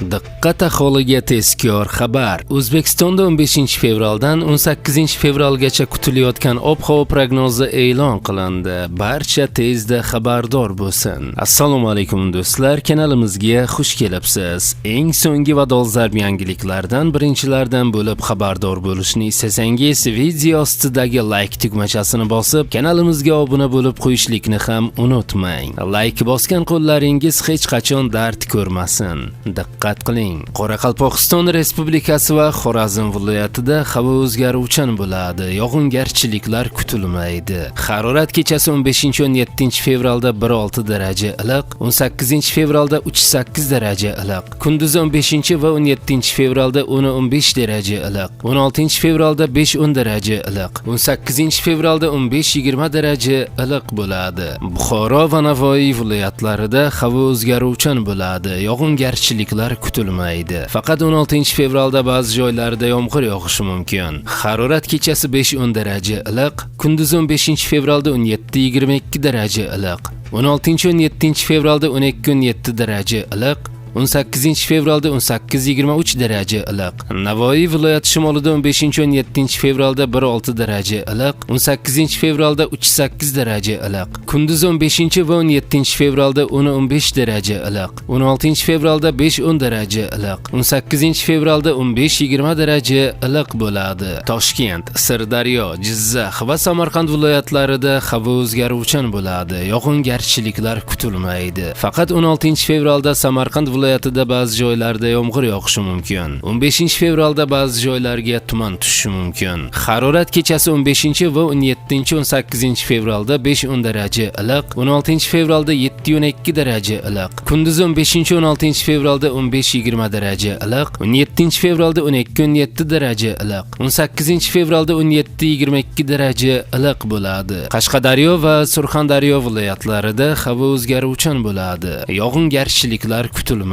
Diqqat aholiga tezkor xabar. O'zbekistonda 15-fevraldan 18-fevralgacha kutilayotgan ob-havo prognozi e'lon qilindi. Barcha tezda xabardor bo'lsin. Assalomu alaykum do'stlar, kanalimizga xush kelibsiz. Eng so'nggi va dolzarb yangiliklardan birinchilardan bo'lib xabardor bo'lishni istasangiz, video ostidagi like tugmachasini bosib, kanalimizga obuna bo'lib qo'yishlikni ham unutmang. Like bosgan qo'llaringiz hech qachon dard ko'rmasin. Diqqat qiling. Qoraqalpog'iston Respublikasi va Xorazm viloyatida havo o'zgaruvchan bo'ladi. Yog'ingarchiliklar kutilmaydi. Harorat kechasi 15-17-fevralda 1-6 daraja iliq, 18-fevralda 3-8 daraja iliq, kunduzi 15 va 17-fevralda 10-15 daraja iliq, 16-fevralda 5-10 daraja iliq, 18-fevralda 15-20 daraja iliq bo'ladi. Buxoro va Navoiy viloyatlarida havo o'zgaruvchan bo'ladi. Yog'ingarchiliklar kutilmaydi. Faqat 16-fevralda ba'zi joylarda yomg'ir yog'ishi mumkin. Harorat kechasi 5-10 daraja iliq, kunduzi 15-fevralda 17-22 daraja iliq, 16-17-fevralda 12-17 daraja iliq, 18-fevralda 18-23 daraja iliq. Navoiy viloyati shimolida 15-17-fevralda 1-6 daraja iliq, 18-fevralda 3-8 daraja iliq, kunduzi 15 va 17-fevralda 10-15 daraja iliq, 16-fevralda 5-10 daraja iliq, 18-fevralda 15-20 daraja iliq bo'ladi. Toshkent, Sirdaryo, Jizzax va Samarqand viloyatlarida havo o'zgaruvchan bo'ladi. Yog'ingarchiliklar kutilmaydi. Faqat 16-fevralda Samarqand viloyatida ba'zi joylarda yomg'ir yog'ishi mumkin. 15-fevralda ba'zi joylarga tuman tushishi mumkin. Harorat kechasi 15 va 17-18-fevralda 5-10 daraja iliq, 16-fevralda 7-12 daraja iliq, kunduzi 15-16-fevralda 15-20 daraja iliq, 17-fevralda 12-17 daraja iliq, 18-fevralda 17-22 daraja iliq bo'ladi. Qashqadaryo va Surxondaryo viloyatlarida havo o'zgaruvchan bo'ladi. Yog'ingarchiliklar kutilmaydi.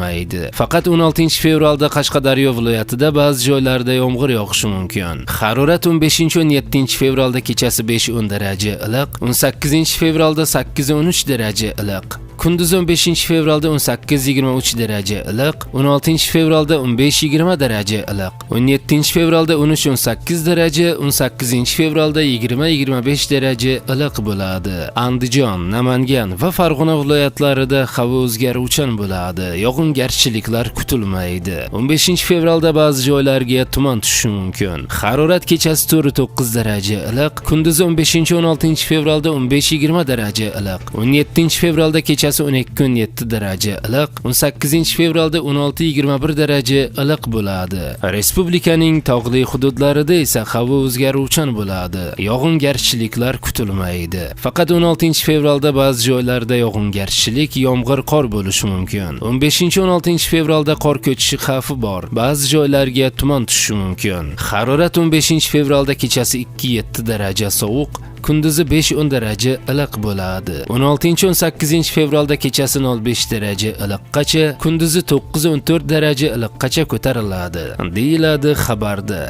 Faqat 16-fevralda Qashqadaryo viloyatida ba'zi joylarda yomg'ir yog'ishi mumkin. Harorat 15-17-fevralda kechasi 5-10 daraja iliq, 18-fevralda 8-13 daraja iliq, kunduzi 15-fevralda 18-23 daraja iliq, 16-fevralda 15-20 daraja iliq, 17-fevralda 13-18 daraja, 18-fevralda 20-25 daraja iliq bo'ladi. Andijon, Namangan va Farg'ona viloyatlarida havo o'zgaruvchan bo'ladi. Yog'ingarchiliklar kutilmaydi. 15-fevralda ba'zi joylarga tuman tushishi mumkin. Harorat kechasi 4-9 daraja iliq, kunduzi 15-16-fevralda 15-20 daraja iliq, 17-fevralda kechasi 12-17 daraja iliq, 18-fevralda 16-21 daraja iliq bo'ladi. Respublikaning tog'li hududlarida esa havo o'zgaruvchan bo'ladi. Yog'ingarchiliklar kutilmaydi. Faqat 16-fevralda ba'zi joylarda yog'ingarchilik, yomg'ir, qor bo'lishi mumkin. 15-16-fevralda qor ko'chishi xavfi bor. Ba'zi joylarga tuman tushishi mumkin. Harorat 15-fevralda kechasi 2-7 daraja sovuq, kunduzi 5-10 daraja iliq bo'ladi. 16-18-fevralda kechasi 0-5 daraja iliqqacha, kunduzi 9-14 daraja iliqqacha ko'tariladi, deyiladi xabarda.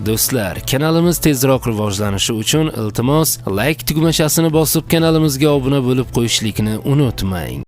Do'stlar, kanalimiz tezroq rivojlanishi uchun iltimos like tugmachasini bosib kanalimizga obuna bo'lib qo'yishlikni unutmang.